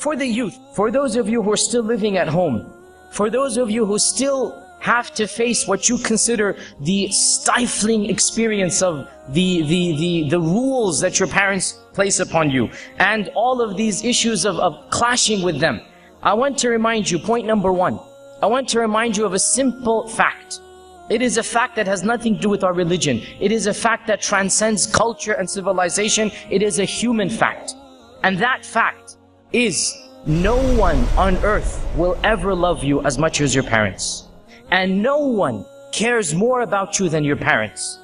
for the youth, for those of you who are still living at home, for those of you who still have to face what you consider the stifling experience of the rules that your parents place upon you, and all of these issues of clashing with them, I want to remind you, point number one, I want to remind you of a simple fact. It is a fact that has nothing to do with our religion. It is a fact that transcends culture and civilization. It is a human fact. And that fact is, no one on earth will ever love you as much as your parents. And no one cares more about you than your parents.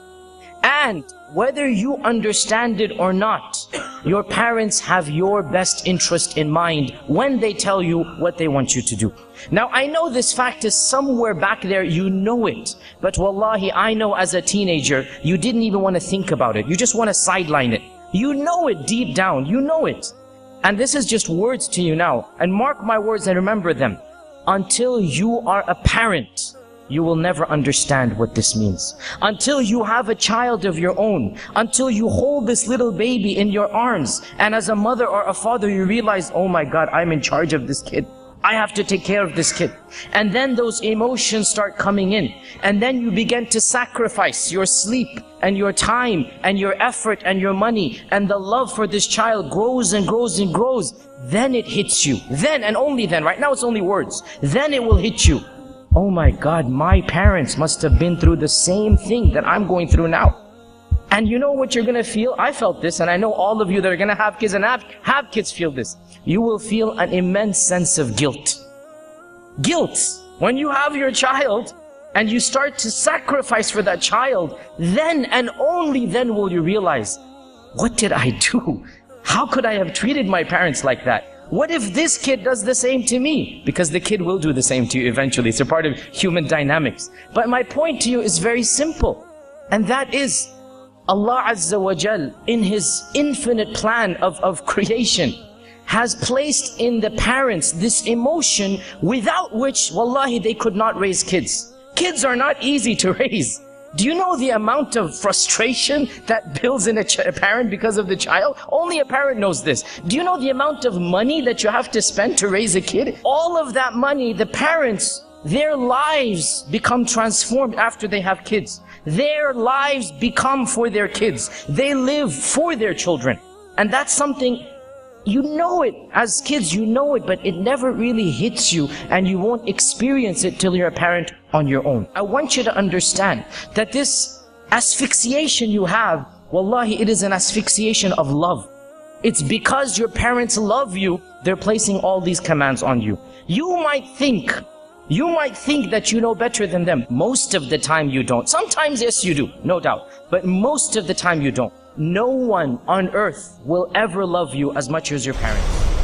And whether you understand it or not, your parents have your best interest in mind when they tell you what they want you to do. Now, I know this fact is somewhere back there, you know it. But wallahi, I know as a teenager, you didn't even want to think about it. You just want to sideline it. You know it deep down, you know it. And this is just words to you now. And mark my words and remember them. Until you are a parent, you will never understand what this means. Until you have a child of your own, until you hold this little baby in your arms, and as a mother or a father you realize, oh my God, I'm in charge of this kid. I have to take care of this kid. And then those emotions start coming in. And then you begin to sacrifice your sleep and your time and your effort and your money. And the love for this child grows and grows and grows. Then it hits you. Then and only then. Right now it's only words. Then it will hit you. Oh my God, my parents must have been through the same thing that I'm going through now. And you know what you're going to feel? I felt this, and I know all of you that are going to have kids and have kids feel this. You will feel an immense sense of guilt. Guilt. When you have your child and you start to sacrifice for that child, then and only then will you realize, what did I do? How could I have treated my parents like that? What if this kid does the same to me? Because the kid will do the same to you eventually. It's a part of human dynamics. But my point to you is very simple. And that is, Allah Azza wa Jal, in His infinite plan of creation, has placed in the parents this emotion without which, wallahi, they could not raise kids. Kids are not easy to raise. Do you know the amount of frustration that builds in a parent because of the child? Only a parent knows this. Do you know the amount of money that you have to spend to raise a kid? All of that money, the parents, their lives become transformed after they have kids. Their lives become for their kids. They live for their children. And that's something, you know it. As kids, you know it, but it never really hits you, and you won't experience it till you're a parent on your own. I want you to understand that this asphyxiation you have, wallahi, it is an asphyxiation of love. It's because your parents love you, they're placing all these commands on you. You might think that you know better than them. Most of the time you don't. Sometimes, yes, you do, no doubt. But most of the time you don't. No one on earth will ever love you as much as your parents.